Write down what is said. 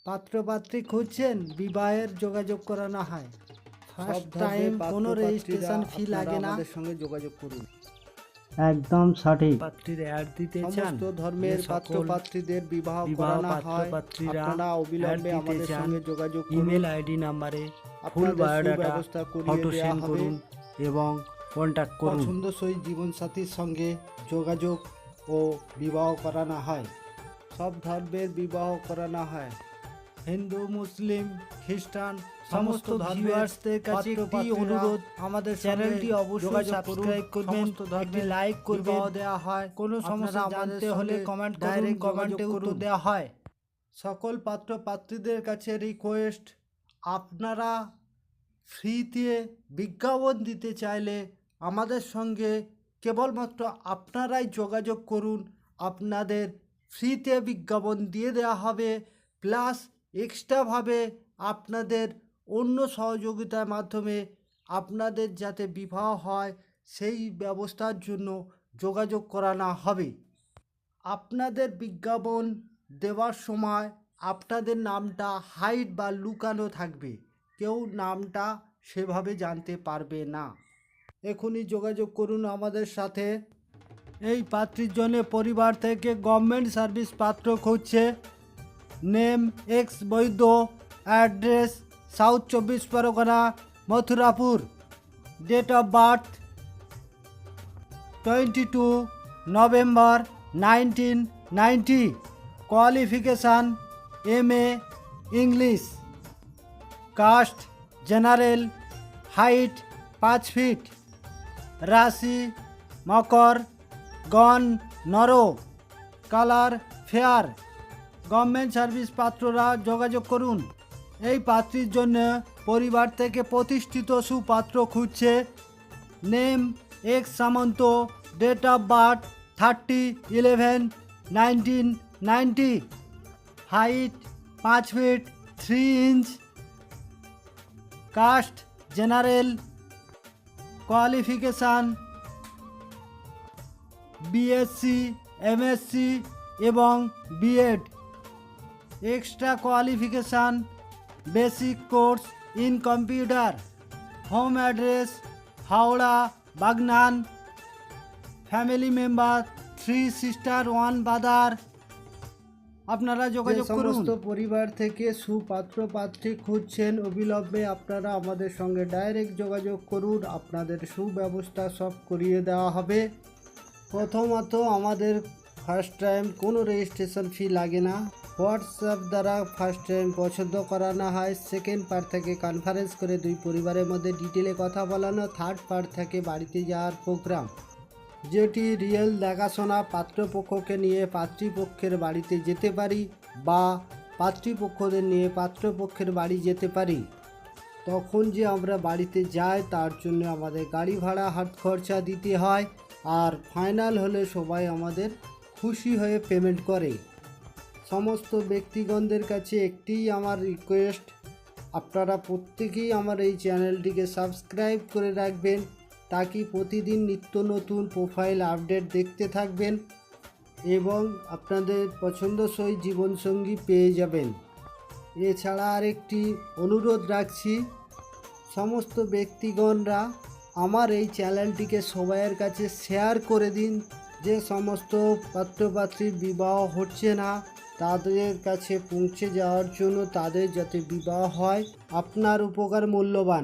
পাত্রপাত্রী খুঁজছেন, বিবাহের যোগাযোগ করানো হয়। ফার্স্ট টাইম কোনো রেজিস্ট্রেশন ফি লাগে না। আমাদের সঙ্গে যোগাযোগ করুন। একদম সঠিক। পাত্রীর অ্যাড দিতে চান, সমস্ত ধর্মের পাত্রপাত্রীদের বিবাহ করানো হয়। আপনারা অবিলম্বে আমাদের সঙ্গে যোগাযোগ করুন। ইমেল আইডি নাম্বারে ফুল আপনাদের বায়োডাটা সুব্যবস্থা করিয়ে ফটো দেওয়া সেন্ড হবে। করুন এবং কন্ট্যাক্ট করুন। পছন্দসই জীবনসাথীর সঙ্গে যোগাযোগ ও বিবাহ করানো হয়। সব ধর্মের বিবাহ করানো হয়। হিন্দু, মুসলিম, খ্রিস্টান সমস্ত ভিউয়ার্সদের কাছে একটি অনুরোধ, আমাদের চ্যানেলটি অবশ্যই সাবস্ক্রাইব করবেন, একটি লাইক করবেন। দেওয়া হয় কোনো সমস্যা জানতে হলে কমেন্ট করুন, কমেন্টে উত্তর দেওয়া হয়। সকল পাত্রপাত্রীদের কাছে রিকোয়েস্ট, আপনারা ফ্রিতে বিজ্ঞাপন দিতে চাইলে আমাদের সঙ্গে কেবলমাত্র আপনারাই যোগাযোগ করুন। আপনাদের ফ্রিতে বিজ্ঞাপন দিয়ে দেওয়া হবে, প্লাস এক্সট্রাভাবে আপনাদের অন্য সহযোগিতার মাধ্যমে আপনাদের যাতে বিবাহ হয় সেই ব্যবস্থার জন্য যোগাযোগ করানো হবে। আপনাদের বিজ্ঞাপন দেওয়ার সময় আপনাদের নামটা হাইড বা লুকানো থাকবে, কেউ নামটা সেভাবে জানতে পারবে না। এখনই যোগাযোগ করুন আমাদের সাথে। এই পাত্রীর জন্য পরিবার থেকে গভর্নমেন্ট সার্ভিস পাত্র খুঁজছে। Name X Baidya, address south 24 Parganas, Mathurapur. Date of birth 22 November 1990। Qualification MA English. Caste general. Height 5 feet. রাশি মকর। গণ নর। Colour fair. গভর্নমেন্ট সার্ভিস পাত্ররা যোগাযোগ করুন। এই পাত্রীর জন্য পরিবার থেকে প্রতিষ্ঠিত সুপাত্র খুঁজছে। Name X Samanta. Date of birth 30/11/1990। Height 5 feet 3 inch. Caste general. Qualification BSc, MSc এবং BEd। Extra qualification basic course in computer. Home address Howrah, Bagnan. Family member 3 sister 1 brother. আপনারা যোগাযোগ করুন। সমস্ত পরিবার থেকে সুপাত্র পাত্রী খুঁজছেন, অবিলম্বে আপনারা আমাদের সঙ্গে ডাইরেক্ট যোগাযোগ করুন। আপনাদের সুব্যবস্থা সব করিয়ে দেওয়া হবে। প্রথমত আমাদের ফার্স্ট টাইম কোনো রেজিস্ট্রেশন ফি লাগে না। হোয়াটসঅ্যাপ দ্বারা ফার্স্ট টাইম পছন্দ করানো হয়। সেকেন্ড পার্ট থেকে কনফারেন্স করে দুই পরিবারের মধ্যে ডিটেলে কথা বলানো। থার্ড পার্ট থেকে বাড়িতে যাওয়ার প্রোগ্রাম, যেটি রিয়েল দেখাশোনা। পাত্রপক্ষকে নিয়ে পাত্রীপক্ষের বাড়িতে যেতে পারি বা পাত্রীপক্ষদের নিয়ে পাত্রপক্ষের বাড়ি যেতে পারি। তখন যে আমরা বাড়িতে যাই তার জন্য আমাদের গাড়ি ভাড়া হাত খরচা দিতে হয়। আর ফাইনাল হলে সবাই আমাদের খুশি হয়ে পেমেন্ট করে। সমস্ত ব্যক্তিগণদের কাছে একটিই আমার রিকোয়েস্ট, আপনারা প্রত্যেকেই আমার এই চ্যানেলটিকে সাবস্ক্রাইব করে রাখবেন, তাকি প্রতিদিন নিত্য নতুন প্রোফাইল আপডেট দেখতে থাকবেন এবং আপনাদের পছন্দসই জীবনসঙ্গী পেয়ে যাবেন। এছাড়া আরেকটি অনুরোধ রাখছি, সমস্ত ব্যক্তিগণরা আমার এই চ্যানেলটিকে সবাইয়ের কাছে শেয়ার করে দিন। যে সমস্ত পাত্রপাত্রীর বিবাহ হচ্ছে না তাদের কাছে পৌঁছে যাওয়ার জন্য, তাদের যাতে বিবাহ হয়। আপনার উপকার মূল্যবান।